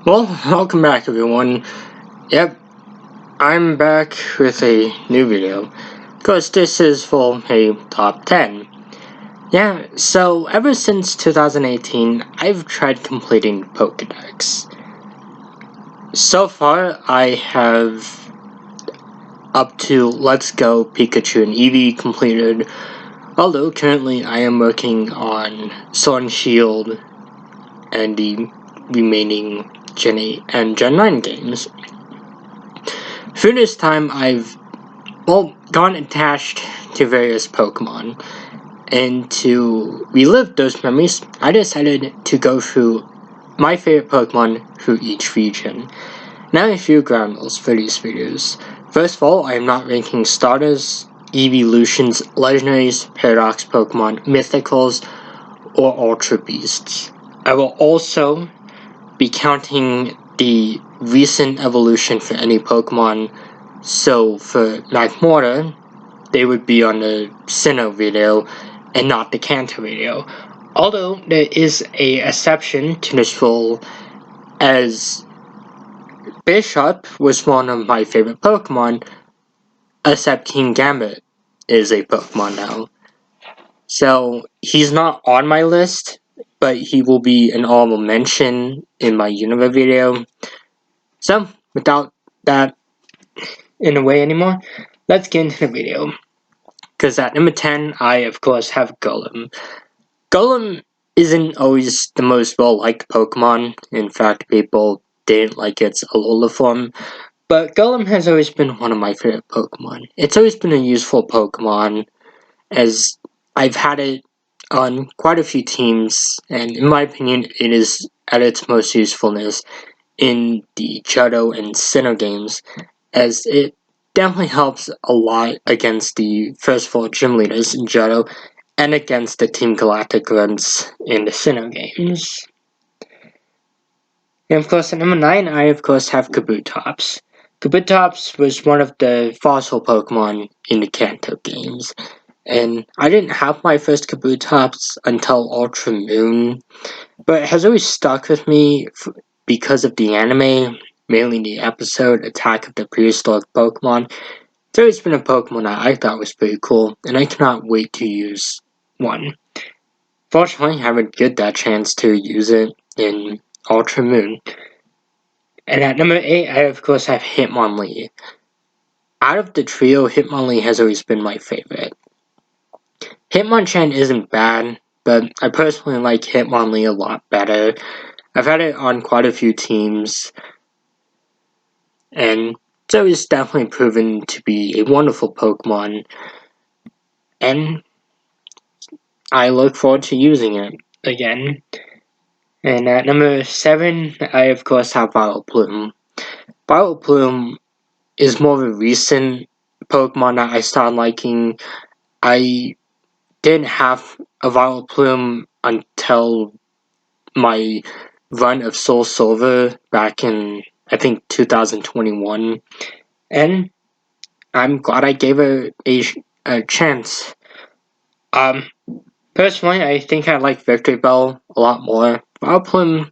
Well, welcome back everyone. Yep, I'm back with a new video. Because this is for a top 10. Yeah, so ever since 2018, I've tried completing Pokedex. So far, I have up to Let's Go Pikachu and Eevee completed. Although currently I am working on Sword and Shield and the remaining Gen 8 and Gen 9 games. Through this time, I've gotten attached to various Pokemon, and to relive those memories, I decided to go through my favorite Pokemon through each region. Now a few ground rules for these videos. First of all, I am not ranking starters, evolutions, legendaries, paradox Pokemon, mythicals, or ultra beasts. I will also be counting the recent evolution for any Pokemon. So for Magmortar, they would be on the Sinnoh video and not the Kanto video. Although there is a exception to this rule, as Bishop was one of my favorite Pokemon, except King Gambit is a Pokemon now. So he's not on my list, but he will be an honorable mention in my Unova video. So without that in the way anymore, let's get into the video. Because at number 10, I of course have Golem. Golem isn't always the most well-liked Pokemon. In fact, people didn't like its Alola form. But Golem has always been one of my favorite Pokemon. It's always been a useful Pokemon, as I've had it on quite a few teams, and in my opinion, it is at its most usefulness in the Johto and Sinnoh games, as it definitely helps a lot against the first 4 gym leaders in Johto and against the Team Galactic runs in the Sinnoh games. And of course, at number 9, I of course have Kabutops. Kabutops was one of the fossil Pokemon in the Kanto games, and I didn't have my first Kabutops until Ultra Moon, but it has always stuck with me because of the anime, mainly the episode Attack of the Prehistoric Pokemon. It's always been a Pokemon that I thought was pretty cool, and I cannot wait to use one. Fortunately, I haven't get that chance to use it in Ultra Moon. And at number 8, I of course have Hitmonlee. Out of the trio, Hitmonlee has always been my favorite. Hitmonchan isn't bad, but I personally like Hitmonlee a lot better. I've had it on quite a few teams, and it's always definitely proven to be a wonderful Pokemon, and I look forward to using it again. And at number 7, I of course have Vileplume. Vileplume is more of a recent Pokemon that I started liking. I didn't have a Vileplume until my run of Soul Silver back in, I think, 2021. And I'm glad I gave it a chance. Personally, I think I like Victory Bell a lot more. Vileplume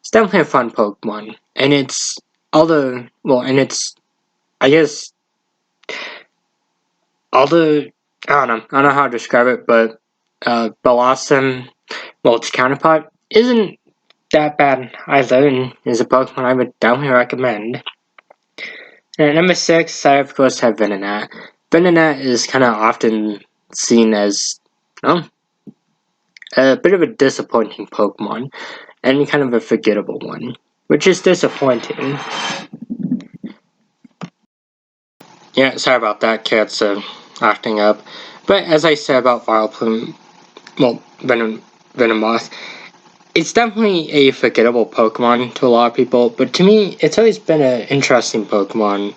is definitely a fun Pokemon. And it's I guess, I don't know how to describe it, but Bellossom, its counterpart, isn't that bad either, and is a Pokemon I would definitely recommend. And at number 6, I of course have Venonat. Venonat is kind of often seen as, a bit of a disappointing Pokemon, and kind of a forgettable one, which is disappointing. Yeah, sorry about that, cats acting up. But as I said about Vileplume, Venomoth, it's definitely a forgettable Pokemon to a lot of people, but to me, it's always been an interesting Pokemon.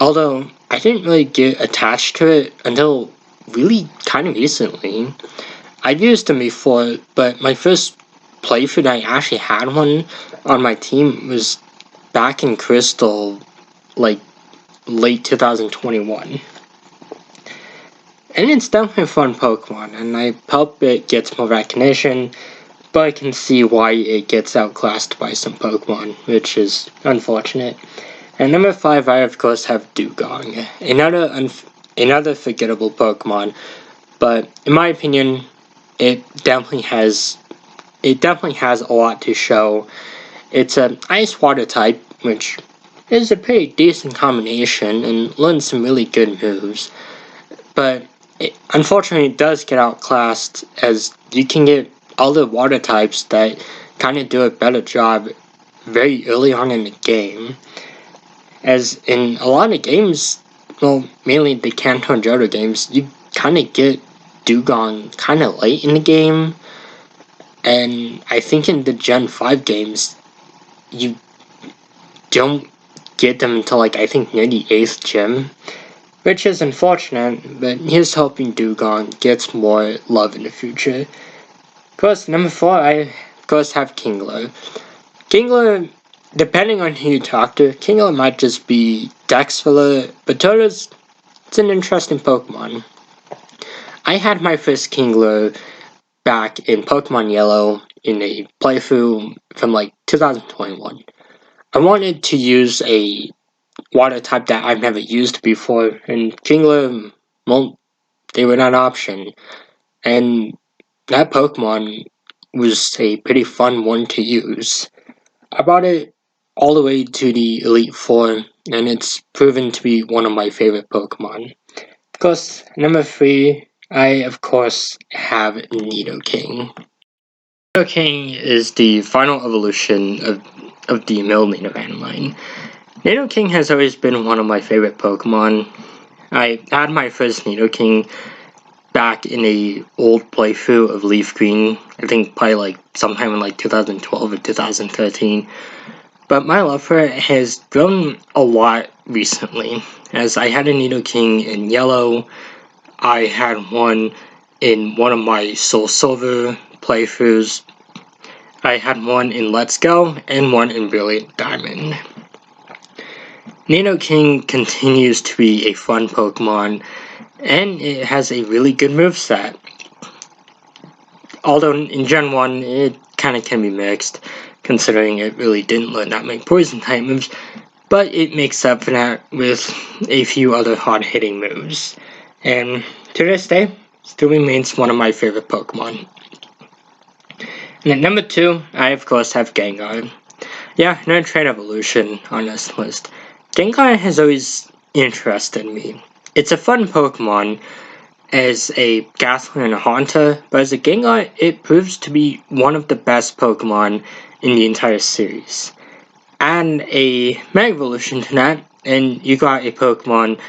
Although, I didn't really get attached to it until really kind of recently. I've used them before, but my first playthrough that I actually had one on my team was back in Crystal, like, late 2021. And it's definitely a fun Pokemon, and I hope it gets more recognition. but I can see why it gets outclassed by some Pokemon, which is unfortunate. And number 5, I of course have Dugong, another forgettable Pokemon, but in my opinion, it definitely has a lot to show. It's an Ice Water type, which is a pretty decent combination and learns some really good moves, but unfortunately it does get outclassed, as you can get other water types that kind of do a better job very early on in the game. As in a lot of games, well, mainly the Kanto and Johto games, you kind of get Dugong kind of late in the game, and I think in the Gen 5 games, you don't get them until I think near the 8th gym, which is unfortunate, but here's hoping Dugong gets more love in the future. Of course, number 4, I of course have Kingler. Kingler, depending on who you talk to, Kingler might just be Dex filler, but it's an interesting Pokemon. I had my first Kingler back in Pokemon Yellow in a playthrough from 2021. I wanted to use a water type that I've never used before, and Kingler, well, they were not an option. And that Pokemon was a pretty fun one to use. I brought it all the way to the Elite Four, and it's proven to be one of my favorite Pokemon. Of course, number 3, I of course have Nidoking. Nidoking is the final evolution of the Miltank line. Nidoking has always been one of my favorite Pokemon. I had my first Nidoking back in a old playthrough of Leaf Green, I think probably sometime in 2012 or 2013. But my love for it has grown a lot recently, as I had a Nidoking in Yellow, I had one in one of my Soul Silver playthroughs, I had one in Let's Go, and one in Brilliant Diamond. Nidoking continues to be a fun Pokemon, and it has a really good moveset. Although in Gen 1, it kind of can be mixed, considering it really didn't learn that many poison type moves, but it makes up for that with a few other hard-hitting moves. And to this day, still remains one of my favorite Pokemon. And at number 2, I of course have Gengar. Yeah, no trade evolution on this list. Gengar has always interested me. It's a fun Pokemon as a Gastly and a Haunter, but as a Gengar, it proves to be one of the best Pokemon in the entire series. And a Mega Evolution to that, and you got a Pokemon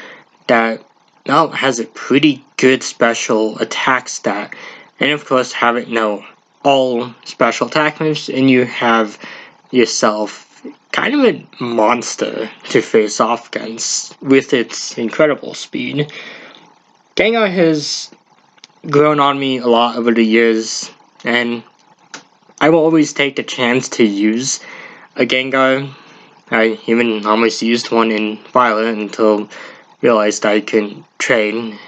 that now has a pretty good special attack stat, and of course have it know all special attack moves, and you have yourself kind of a monster to face off against with its incredible speed. Gengar has grown on me a lot over the years, and I will always take the chance to use a Gengar. I even almost used one in Violet until realized I couldn't trade.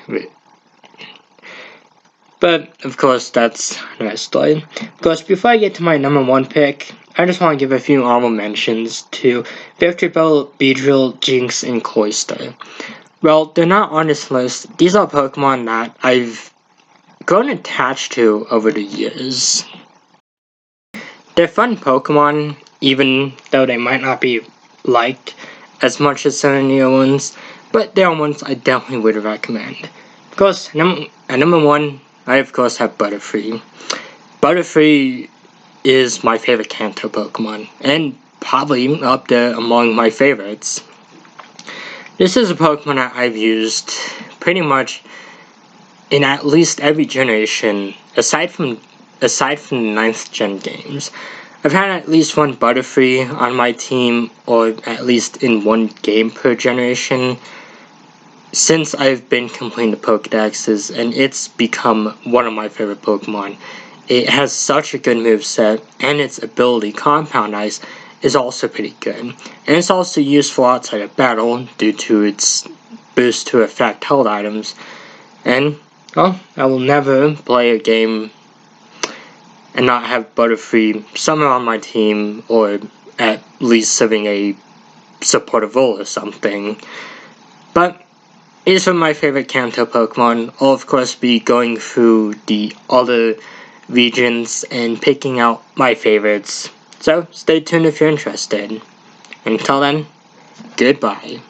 But of course, that's another story. Of course, before I get to my number 1 pick, I just want to give a few honorable mentions to Victreebel, Beedrill, Jinx, and Cloyster. Well, they're not on this list. These are Pokemon that I've grown attached to over the years. They're fun Pokemon, even though they might not be liked as much as some of the newer ones, but they are ones I definitely would recommend. Of course, at number 1, I of course have Butterfree. Butterfree is my favorite Kanto Pokemon, and probably up there among my favorites. This is a Pokemon that I've used pretty much in at least every generation, aside from the 9th gen games. I've had at least one Butterfree on my team, or at least in one game per generation, since I've been completing the Pokedexes, and it's become one of my favorite Pokemon. It has such a good moveset, and its ability, Compound Ice, is also pretty good. And it's also useful outside of battle due to its boost to affect held items. And, well, I will never play a game and not have Butterfree somewhere on my team, or at least serving a supportive role or something. But these are my favorite Kanto Pokemon. I'll of course be going through the other regions and picking out my favorites, so stay tuned if you're interested. Until then, goodbye.